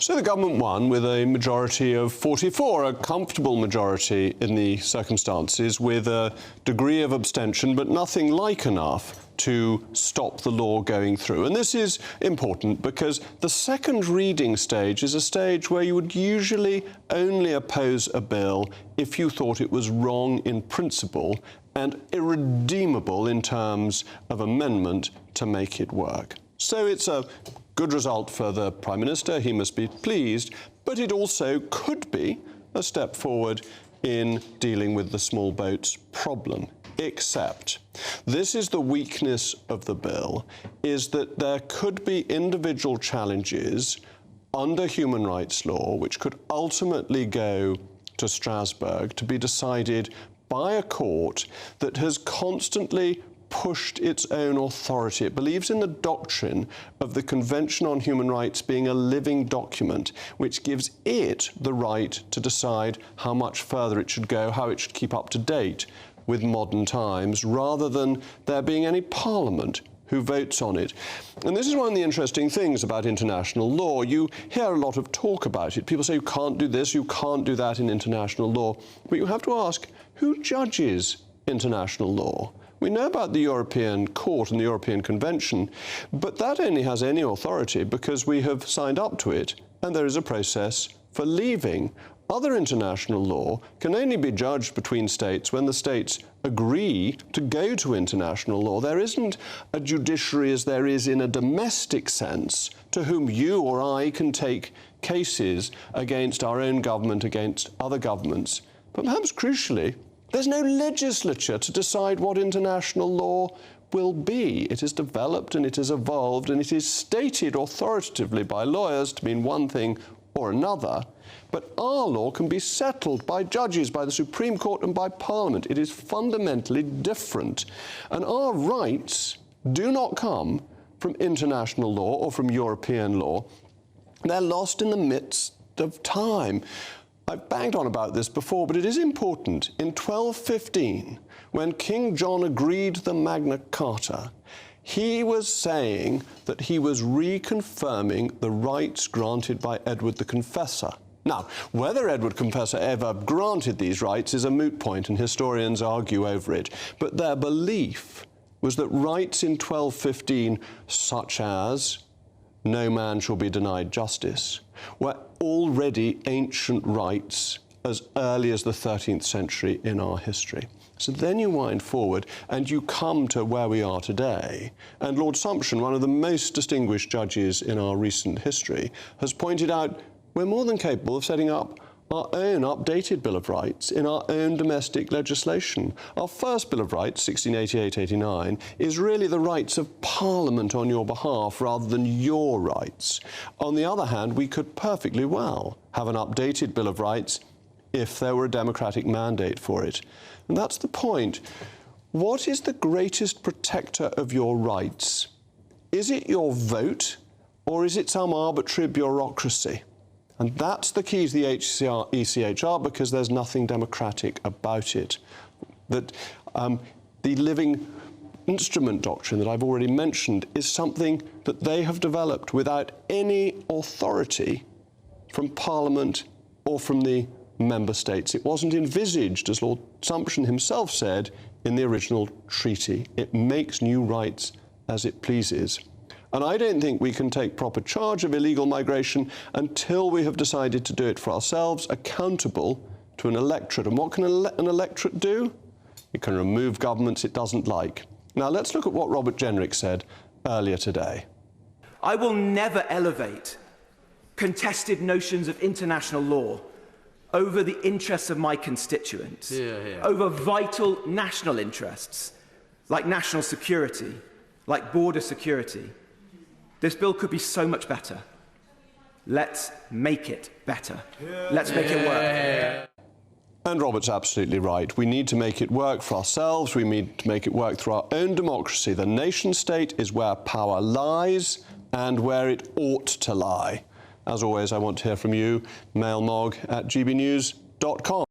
So the government won with a majority of 44, a comfortable majority in the circumstances, with a degree of abstention, but nothing like enough to stop the law going through. And this is important because the second reading stage is a stage where you would usually only oppose a bill if you thought it was wrong in principle and irredeemable in terms of amendment to make it work. So it's a good result for the Prime Minister, he must be pleased, but it also could be a step forward in dealing with the small boats problem. Except, this is the weakness of the bill, is that there could be individual challenges under human rights law which could ultimately go to Strasbourg to be decided by a court that has constantly pushed its own authority. It believes in the doctrine of the Convention on Human Rights being a living document, which gives it the right to decide how much further it should go, how it should keep up to date with modern times, rather than there being any parliament who votes on it. And this is one of the interesting things about international law. You hear a lot of talk about it. People say you can't do this, you can't do that in international law. But you have to ask, who judges international law? We know about the European Court and the European Convention, but that only has any authority because we have signed up to it, and there is a process for leaving. Other international law can only be judged between states when the states agree to go to international law. There isn't a judiciary as there is in a domestic sense to whom you or I can take cases against our own government, against other governments. But perhaps crucially, there's no legislature to decide what international law will be. It is developed and it has evolved and it is stated authoritatively by lawyers to mean one thing or another. But our law can be settled by judges, by the Supreme Court and by Parliament. It is fundamentally different. And our rights do not come from international law or from European law. They're lost in the midst of time. I've banged on about this before, but it is important. In 1215, when King John agreed the Magna Carta, he was saying that he was reconfirming the rights granted by Edward the Confessor. Now, whether Edward Confessor ever granted these rights is a moot point, and historians argue over it. But their belief was that rights in 1215, such as no man shall be denied justice, were already ancient rights as early as the 13th century in our history. So then you wind forward and you come to where we are today. And Lord Sumption, one of the most distinguished judges in our recent history, has pointed out we're more than capable of setting up our own updated Bill of Rights in our own domestic legislation. Our first Bill of Rights, 1688-89, is really the rights of Parliament on your behalf rather than your rights. On the other hand, we could perfectly well have an updated Bill of Rights if there were a democratic mandate for it. And that's the point. What is the greatest protector of your rights? Is it your vote, or is it some arbitrary bureaucracy? And that's the key to the ECHR, because there's nothing democratic about it. That the living instrument doctrine that I've already mentioned is something that they have developed without any authority from Parliament or from the member states. It wasn't envisaged, as Lord Sumption himself said, in the original treaty. It makes new rights as it pleases. And I don't think we can take proper charge of illegal migration until we have decided to do it for ourselves, accountable to an electorate. And what can an electorate do? It can remove governments it doesn't like. Now let's look at what Robert Jenrick said earlier today. I will never elevate contested notions of international law over the interests of my constituents, over vital national interests, like national security, like border security. This bill could be so much better. Let's make it better. Let's make it work. And Robert's absolutely right. We need to make it work for ourselves. We need to make it work through our own democracy. The nation-state is where power lies and where it ought to lie. As always, I want to hear from you. Mail Mogg at gbnews.com.